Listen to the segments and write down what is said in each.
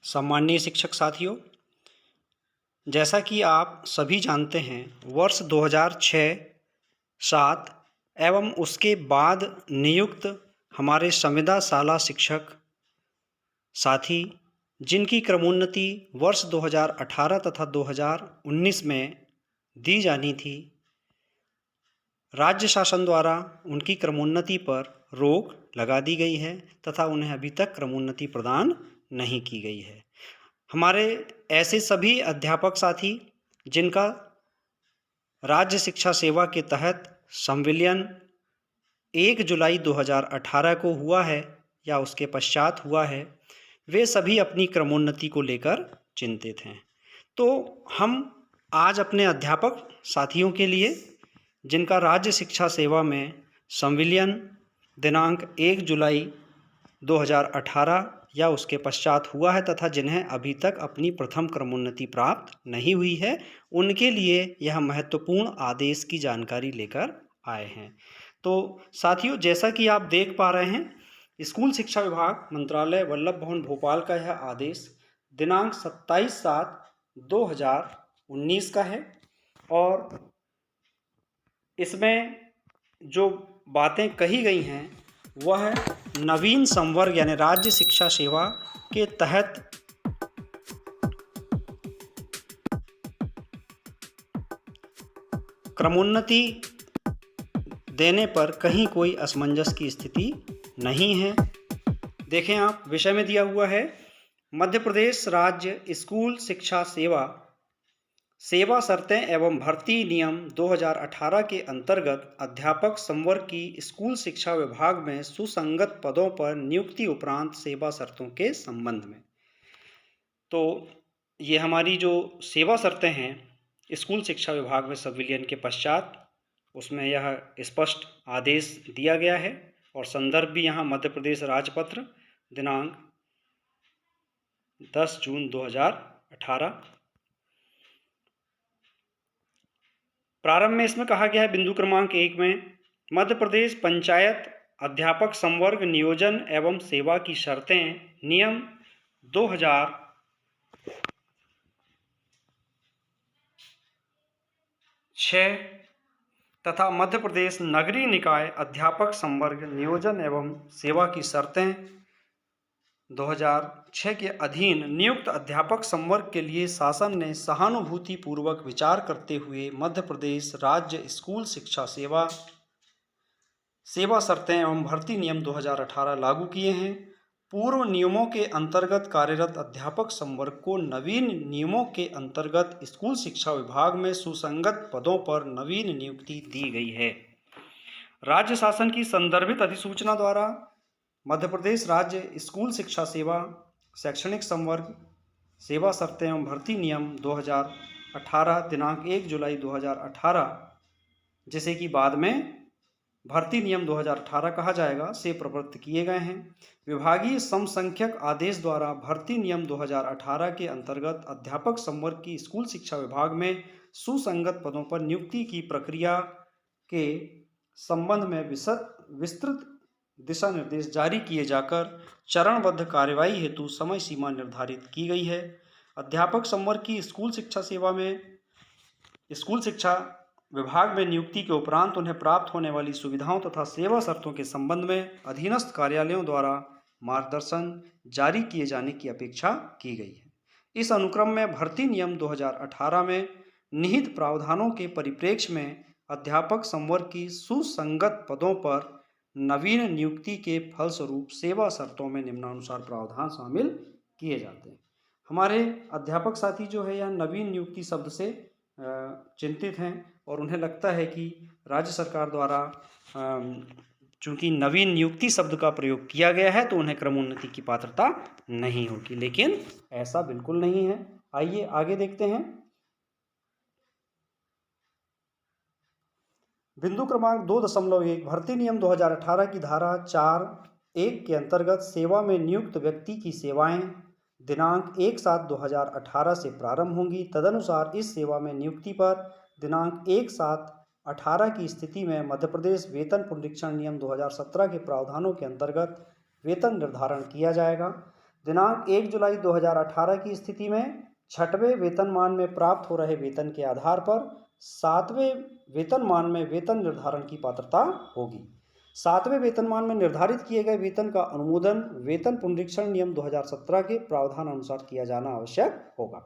सम्माननीय शिक्षक साथियों, जैसा कि आप सभी जानते हैं, वर्ष 2006-07 एवं उसके बाद नियुक्त हमारे संविदा शाला शिक्षक साथी, जिनकी क्रमोन्नति वर्ष 2018 तथा 2019 में दी जानी थी, राज्य शासन द्वारा उनकी क्रमोन्नति पर रोक लगा दी गई है तथा उन्हें अभी तक क्रमोन्नति प्रदान नहीं की गई है। हमारे ऐसे सभी अध्यापक साथी जिनका राज्य शिक्षा सेवा के तहत संविलियन 1 जुलाई 2018 को हुआ है या उसके पश्चात हुआ है, वे सभी अपनी क्रमोन्नति को लेकर चिंतित हैं। तो हम आज अपने अध्यापक साथियों के लिए, जिनका राज्य शिक्षा सेवा में संविलियन दिनांक 1 जुलाई 2018 या उसके पश्चात हुआ है तथा जिन्हें अभी तक अपनी प्रथम क्रमोन्नति प्राप्त नहीं हुई है, उनके लिए यह महत्वपूर्ण आदेश की जानकारी लेकर आए हैं। तो साथियों, जैसा कि आप देख पा रहे हैं, स्कूल शिक्षा विभाग मंत्रालय वल्लभ भवन भोपाल का यह आदेश दिनांक 27/7/2019 का है और इसमें जो बातें कही गई हैं वह नवीन संवर्ग यानी राज्य शिक्षा सेवा के तहत क्रमोन्नति देने पर कहीं कोई असमंजस की स्थिति नहीं है। देखें, आप विषय में दिया हुआ है मध्य प्रदेश राज्य स्कूल शिक्षा सेवा शर्तें एवं भर्ती नियम 2018 के अंतर्गत अध्यापक संवर्ग की स्कूल शिक्षा विभाग में सुसंगत पदों पर नियुक्ति उपरांत सेवा शर्तों के संबंध में। तो ये हमारी जो सेवा शर्तें हैं स्कूल शिक्षा विभाग में संविलियन के पश्चात, उसमें यह स्पष्ट आदेश दिया गया है और संदर्भ भी यहाँ मध्य प्रदेश राजपत्र दिनांक 10 जून 2018। प्रारंभ में इसमें कहा गया है बिंदु क्रमांक 1 में मध्य प्रदेश पंचायत अध्यापक संवर्ग नियोजन एवं सेवा की शर्तें नियम 2006 तथा मध्य प्रदेश नगरीय निकाय अध्यापक संवर्ग नियोजन एवं सेवा की शर्तें 2006 के अधीन नियुक्त अध्यापक संवर्ग के लिए शासन ने सहानुभूतिपूर्वक विचार करते हुए मध्य प्रदेश राज्य स्कूल शिक्षा सेवा शर्तें एवं भर्ती नियम 2018 लागू किए हैं। पूर्व नियमों के अंतर्गत कार्यरत अध्यापक संवर्ग को नवीन नियमों के अंतर्गत स्कूल शिक्षा विभाग में सुसंगत पदों पर नवीन नियुक्ति दी गई है। राज्य शासन की संदर्भित अधिसूचना द्वारा मध्य प्रदेश राज्य स्कूल शिक्षा सेवा शैक्षणिक संवर्ग सेवा शर्तें एवं भर्ती नियम 2018 दिनांक 1 जुलाई 2018, जिसे कि बाद में भर्ती नियम 2018 कहा जाएगा, से प्रवृत्त किए गए हैं। विभागीय समसंख्यक आदेश द्वारा भर्ती नियम 2018 के अंतर्गत अध्यापक संवर्ग की स्कूल शिक्षा विभाग में सुसंगत पदों पर नियुक्ति की प्रक्रिया के संबंध में विस्तृत दिशा निर्देश जारी किए जाकर चरणबद्ध कार्यवाही हेतु समय सीमा निर्धारित की गई है। अध्यापक संवर्ग की स्कूल शिक्षा विभाग में नियुक्ति के उपरांत उन्हें प्राप्त होने वाली सुविधाओं तथा सेवा शर्तों के संबंध में अधीनस्थ कार्यालयों द्वारा मार्गदर्शन जारी किए जाने की अपेक्षा की गई है। इस अनुक्रम में भर्ती नियम 2018 में निहित प्रावधानों के परिप्रेक्ष्य में अध्यापक संवर्ग की सुसंगत पदों पर नवीन नियुक्ति के फलस्वरूप सेवा शर्तों में निम्नानुसार प्रावधान शामिल किए जाते हैं। हमारे अध्यापक साथी जो है यह नवीन नियुक्ति शब्द से चिंतित हैं और उन्हें लगता है कि राज्य सरकार द्वारा चूंकि नवीन नियुक्ति शब्द का प्रयोग किया गया है तो उन्हें क्रमोन्नति की पात्रता नहीं होगी, लेकिन ऐसा बिल्कुल नहीं है। आइए आगे देखते हैं। बिंदु क्रमांक 2.1 भर्ती नियम 2018 की धारा 4(1) के अंतर्गत सेवा में नियुक्त व्यक्ति की सेवाएं दिनांक 1/7/2018 से प्रारंभ होंगी। तदनुसार इस सेवा में नियुक्ति पर दिनांक 1/7/18 की स्थिति में मध्य प्रदेश वेतन पुनरीक्षण नियम 2017 के प्रावधानों के अंतर्गत वेतन निर्धारण किया जाएगा। दिनांक 1 जुलाई 2018 की स्थिति में 6वें वेतनमान में प्राप्त हो रहे वेतन के आधार पर 7वें वेतनमान में वेतन निर्धारण की पात्रता होगी। 7वें वेतनमान में निर्धारित किए गए वेतन का अनुमोदन वेतन पुनरीक्षण नियम 2017 के प्रावधान अनुसार किया जाना आवश्यक होगा।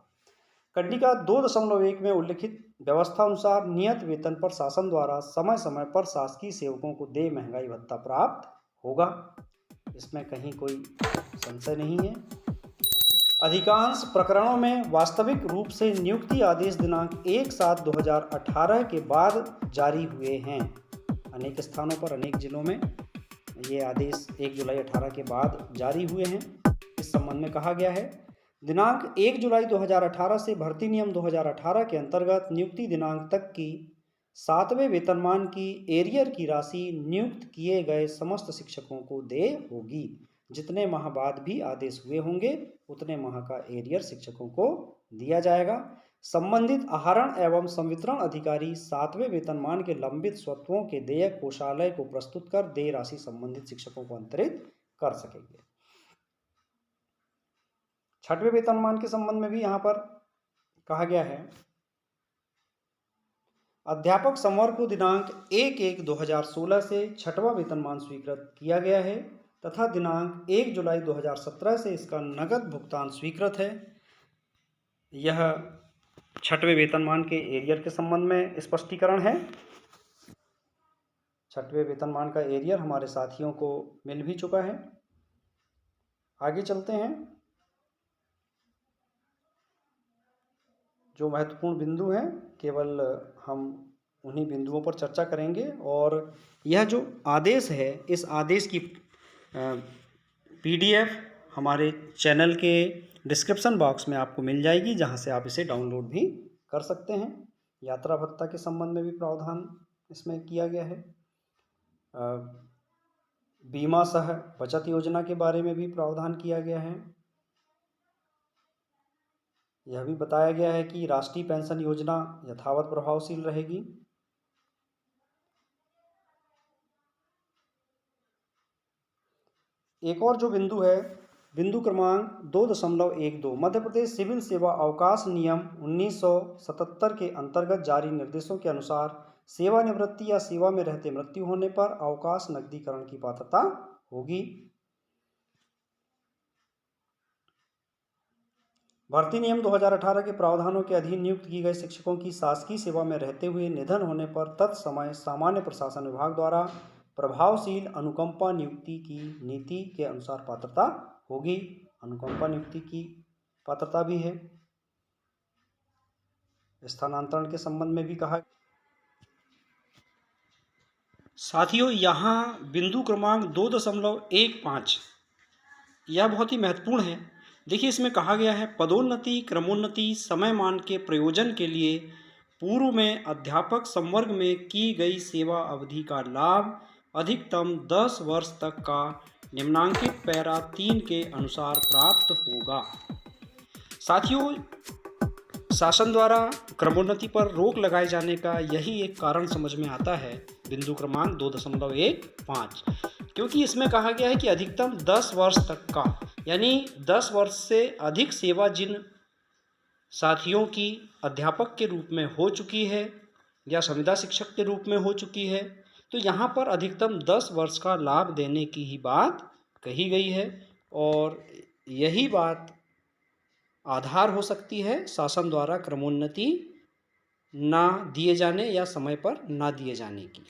कंडिका 2.1 में उल्लिखित व्यवस्था अनुसार नियत वेतन पर शासन द्वारा समय समय पर शासकीय सेवकों को देय महंगाई भत्ता प्राप्त होगा। इसमें कहीं कोई संशय नहीं है। अधिकांश प्रकरणों में वास्तविक रूप से नियुक्ति आदेश दिनांक 1/7/2018 के बाद जारी हुए हैं। अनेक स्थानों पर, अनेक जिलों में ये आदेश 1 जुलाई 18 के बाद जारी हुए हैं। इस संबंध में कहा गया है, दिनांक 1 जुलाई 2018 से भर्ती नियम 2018 के अंतर्गत नियुक्ति दिनांक तक की 7वें वेतनमान की एरियर की राशि नियुक्त किए गए समस्त शिक्षकों को देय होगी। जितने माह बाद भी आदेश हुए होंगे उतने माह का एरियर शिक्षकों को दिया जाएगा। संबंधित आहरण एवं संवितरण अधिकारी 7वें वेतनमान के लंबित स्वत्वों के देय कोषालय को प्रस्तुत कर देय राशि संबंधित शिक्षकों को अंतरित कर सकेंगे। 6वें वेतनमान के संबंध में भी यहाँ पर कहा गया है, अध्यापक संवर्ग को दिनांक 1/1/2016 से 6वां वेतनमान स्वीकृत किया गया है तथा दिनांक 1 जुलाई 2017 से इसका नगद भुगतान स्वीकृत है। यह 6वें वेतनमान के एरियर के संबंध में स्पष्टीकरण है। 6वें वेतनमान का एरियर हमारे साथियों को मिल भी चुका है। आगे चलते हैं। जो महत्वपूर्ण बिंदु हैं केवल हम उन्हीं बिंदुओं पर चर्चा करेंगे और यह जो आदेश है इस आदेश की PDF हमारे चैनल के डिस्क्रिप्शन बॉक्स में आपको मिल जाएगी, जहां से आप इसे डाउनलोड भी कर सकते हैं। यात्रा भत्ता के संबंध में भी प्रावधान इसमें किया गया है। बीमा सह बचत योजना के बारे में भी प्रावधान किया गया है। यह भी बताया गया है कि राष्ट्रीय पेंशन योजना यथावत प्रभावशील रहेगी। एक और जो बिंदु है, बिंदु क्रमांक 2.12 मध्य प्रदेश सिविल सेवा अवकाश नियम 1977 के अंतर्गत जारी निर्देशों के अनुसार सेवानिवृत्ति या सेवा में रहते मृत्यु होने पर अवकाश नकदीकरण की पात्रता होगी। भर्ती नियम 2018 के प्रावधानों के अधीन नियुक्त की गए शिक्षकों की शासकीय सेवा में रहते हुए निधन होने पर तत्समय सामान्य प्रशासन विभाग द्वारा प्रभावशील अनुकंपा नियुक्ति की नीति के अनुसार पात्रता होगी। अनुकंपा नियुक्ति की पात्रता भी है। स्थानांतरण के संबंध में भी कहा। साथियों, यहाँ बिंदु क्रमांक 2.15 यह बहुत ही महत्वपूर्ण है। देखिए, इसमें कहा गया है, पदोन्नति क्रमोन्नति समयमान के प्रयोजन के लिए पूर्व में अध्यापक संवर्ग में की गई सेवा अवधि का लाभ अधिकतम 10 वर्ष तक का निम्नांकित पैरा 3 के अनुसार प्राप्त होगा। साथियों, शासन द्वारा क्रमोन्नति पर रोक लगाए जाने का यही एक कारण समझ में आता है, बिंदु क्रमांक 2.15, क्योंकि इसमें कहा गया है कि अधिकतम 10 वर्ष तक का, यानी 10 वर्ष से अधिक सेवा जिन साथियों की अध्यापक के रूप में हो चुकी है या संविदा शिक्षक के रूप में हो चुकी है, तो यहाँ पर अधिकतम 10 वर्ष का लाभ देने की ही बात कही गई है और यही बात आधार हो सकती है शासन द्वारा क्रमोन्नति ना दिए जाने या समय पर ना दिए जाने की।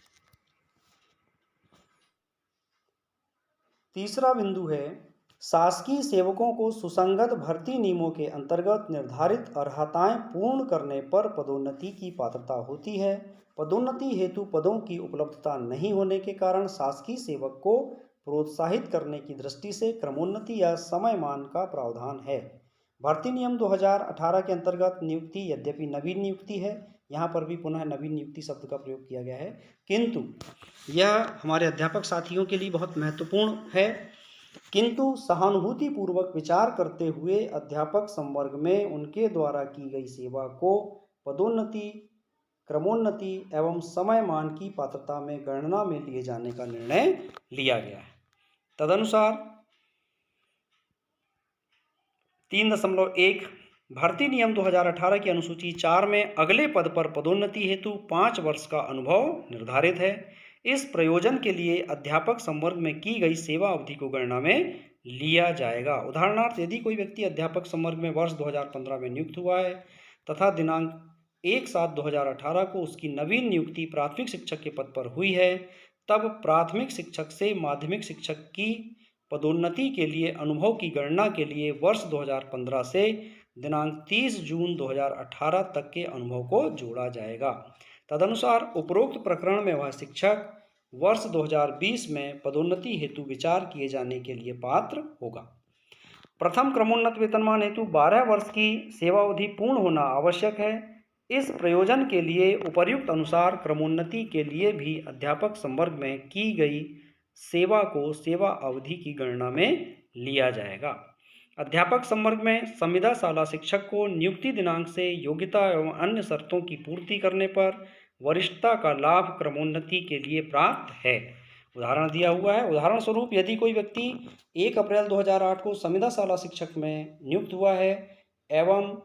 तीसरा बिंदु है, शासकीय सेवकों को सुसंगत भर्ती नियमों के अंतर्गत निर्धारित अर्हताएं पूर्ण करने पर पदोन्नति की पात्रता होती है। पदोन्नति हेतु पदों की उपलब्धता नहीं होने के कारण शासकीय सेवक को प्रोत्साहित करने की दृष्टि से क्रमोन्नति या समयमान का प्रावधान है। भर्ती नियम 2018 के अंतर्गत नियुक्ति यद्यपि नवीन नियुक्ति है, यहाँ पर भी पुनः नवीन नियुक्ति शब्द का प्रयोग किया गया है, किंतु यह हमारे अध्यापक साथियों के लिए बहुत महत्वपूर्ण है। किंतु सहानुभूतिपूर्वक विचार करते हुए अध्यापक संवर्ग में उनके द्वारा की गई सेवा को पदोन्नति, क्रमोन्नति एवं समयमान की पात्रता में गणना में लिए जाने का निर्णय लिया गया है। तदनुसार 3.1 भर्ती नियम 2018 की अनुसूची 4 में अगले पद पर पदोन्नति हेतु 5 वर्ष का अनुभव निर्धारित है। इस प्रयोजन के लिए अध्यापक संवर्ग में की गई सेवा अवधि को गणना में लिया जाएगा। उदाहरणार्थ, यदि कोई व्यक्ति अध्यापक संवर्ग में वर्ष 2015 में नियुक्त हुआ है तथा दिनांक 1/7/2018 को उसकी नवीन नियुक्ति प्राथमिक शिक्षक के पद पर हुई है, तब प्राथमिक शिक्षक से माध्यमिक शिक्षक की पदोन्नति के लिए अनुभव की गणना के लिए वर्ष 2015 से दिनांक 30 जून 2018 तक के अनुभव को जोड़ा जाएगा। तदनुसार उपरोक्त प्रकरण में वह शिक्षक वर्ष 2020 में पदोन्नति हेतु विचार किए जाने के लिए पात्र होगा। प्रथम क्रमोन्नत वेतनमान हेतु 12 वर्ष की सेवावधि पूर्ण होना आवश्यक है। इस प्रयोजन के लिए उपर्युक्त अनुसार क्रमोन्नति के लिए भी अध्यापक संवर्ग में की गई सेवा को सेवा अवधि की गणना में लिया जाएगा। अध्यापक संवर्ग में संविदा शाला शिक्षक को नियुक्ति दिनांक से योग्यता एवं अन्य शर्तों की पूर्ति करने पर वरिष्ठता का लाभ क्रमोन्नति के लिए प्राप्त है। उदाहरण दिया हुआ है। उदाहरण स्वरूप, यदि कोई व्यक्ति 1 अप्रैल 2008 को संविदा शाला शिक्षक में नियुक्त हुआ है एवं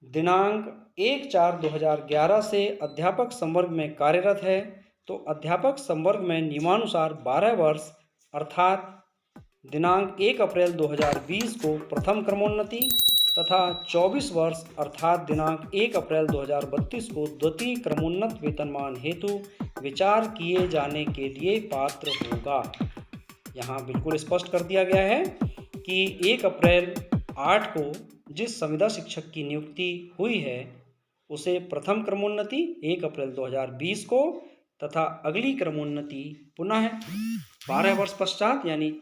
दिनांक 1/4/2011 से अध्यापक संवर्ग में कार्यरत है, तो अध्यापक संवर्ग में नियमानुसार 12 वर्ष अर्थात दिनांक 1 अप्रैल 2020 को प्रथम क्रमोन्नति तथा 24 वर्ष अर्थात दिनांक 1 अप्रैल 2032 को द्वितीय क्रमोन्नत वेतनमान हेतु विचार किए जाने के लिए पात्र होगा। यहाँ बिल्कुल स्पष्ट कर दिया गया है कि 1 अप्रैल 8 को जिस संविदा शिक्षक की नियुक्ति हुई है उसे प्रथम क्रमोन्नति 1 अप्रैल 2020 को तथा अगली क्रमोन्नति पुनः 12 वर्ष पश्चात यानी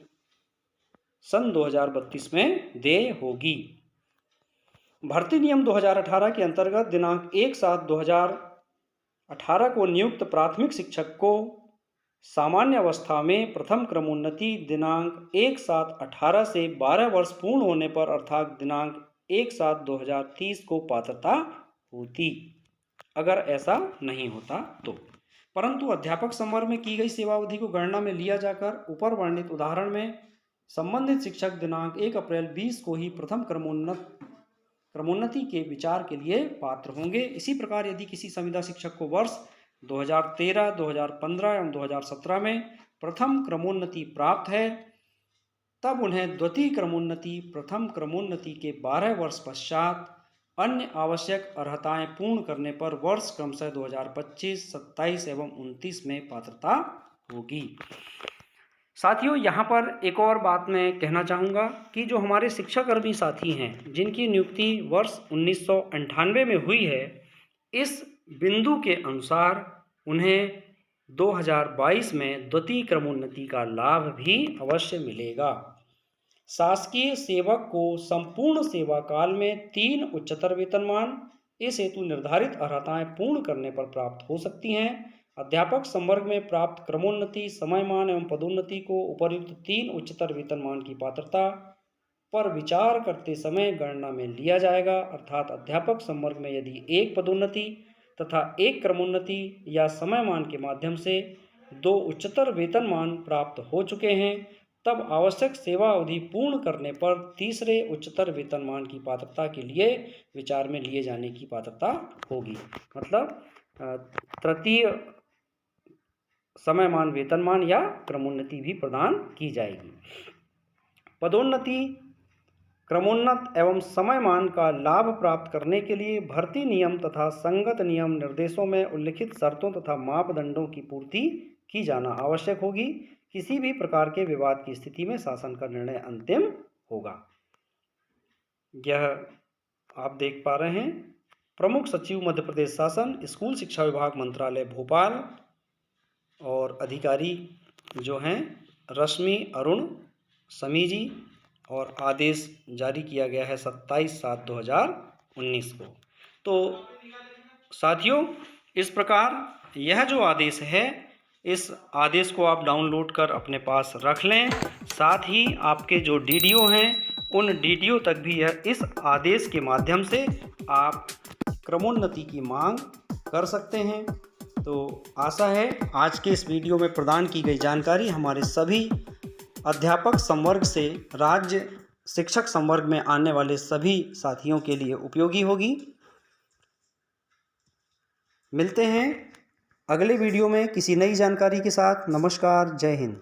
सन 2032 में देय होगी। भर्ती नियम 2018 के अंतर्गत दिनांक 1/7/2018 को नियुक्त प्राथमिक शिक्षक को सामान्य अवस्था में प्रथम क्रमोन्नति दिनांक 1/7/18 से 12 वर्ष पूर्ण होने पर अर्थात दिनांक 1/7/2030 को पात्रता होती, अगर ऐसा नहीं होता तो। परंतु अध्यापक संवर्ग में की गई सेवावधि को गणना में लिया जाकर ऊपर वर्णित उदाहरण में संबंधित शिक्षक दिनांक 1 अप्रैल 20 को ही प्रथम क्रमोन्नति के विचार के लिए पात्र होंगे। इसी प्रकार यदि किसी संविदा शिक्षक को वर्ष 2013, 2015 एवं 2017 में प्रथम क्रमोन्नति प्राप्त है, तब उन्हें द्वितीय क्रमोन्नति प्रथम क्रमोन्नति के 12 वर्ष पश्चात अन्य आवश्यक अर्हताएं पूर्ण करने पर वर्ष क्रमशः 2025, 27 एवं 29 में पात्रता होगी। साथियों, यहाँ पर एक और बात मैं कहना चाहूँगा कि जो हमारे शिक्षाकर्मी साथी हैं जिनकी नियुक्ति वर्ष 1998 में हुई है, इस बिंदु के अनुसार उन्हें 2022 में द्वितीय क्रमोन्नति का लाभ भी अवश्य मिलेगा। शासकीय सेवक को संपूर्ण सेवा काल में 3 उच्चतर वेतनमान इस हेतु निर्धारित अर्हताएं पूर्ण करने पर प्राप्त हो सकती हैं। अध्यापक संवर्ग में प्राप्त क्रमोन्नति, समयमान एवं पदोन्नति को उपर्युक्त 3 उच्चतर वेतनमान की पात्रता पर विचार करते समय गणना में लिया जाएगा। अर्थात अध्यापक संवर्ग में यदि 1 पदोन्नति तथा 1 क्रमोन्नति या समयमान के माध्यम से 2 उच्चतर वेतनमान प्राप्त हो चुके हैं, तब आवश्यक सेवा अवधि पूर्ण करने पर तीसरे उच्चतर वेतनमान की पात्रता के लिए विचार में लिए जाने की पात्रता होगी। मतलब तृतीय समयमान वेतनमान या क्रमोन्नति भी प्रदान की जाएगी। पदोन्नति, क्रमोन्नत एवं समयमान का लाभ प्राप्त करने के लिए भर्ती नियम तथा संगत नियम निर्देशों में उल्लिखित शर्तों तथा मापदंडों की पूर्ति की जाना आवश्यक होगी। किसी भी प्रकार के विवाद की स्थिति में शासन का निर्णय अंतिम होगा। यह आप देख पा रहे हैं प्रमुख सचिव मध्य प्रदेश शासन, स्कूल शिक्षा विभाग, मंत्रालय भोपाल और अधिकारी जो हैं रश्मि अरुण समी जी, और आदेश जारी किया गया है 27/7/2019 को। तो साथियों, इस प्रकार यह जो आदेश है, इस आदेश को आप डाउनलोड कर अपने पास रख लें। साथ ही आपके जो डीडीओ हैं उन डीडीओ तक भी यह इस आदेश के माध्यम से आप क्रमोन्नति की मांग कर सकते हैं। तो आशा है आज के इस वीडियो में प्रदान की गई जानकारी हमारे सभी अध्यापक संवर्ग से राज्य शिक्षक संवर्ग में आने वाले सभी साथियों के लिए उपयोगी होगी। मिलते हैं अगले वीडियो में किसी नई जानकारी के साथ। नमस्कार, जय हिंद।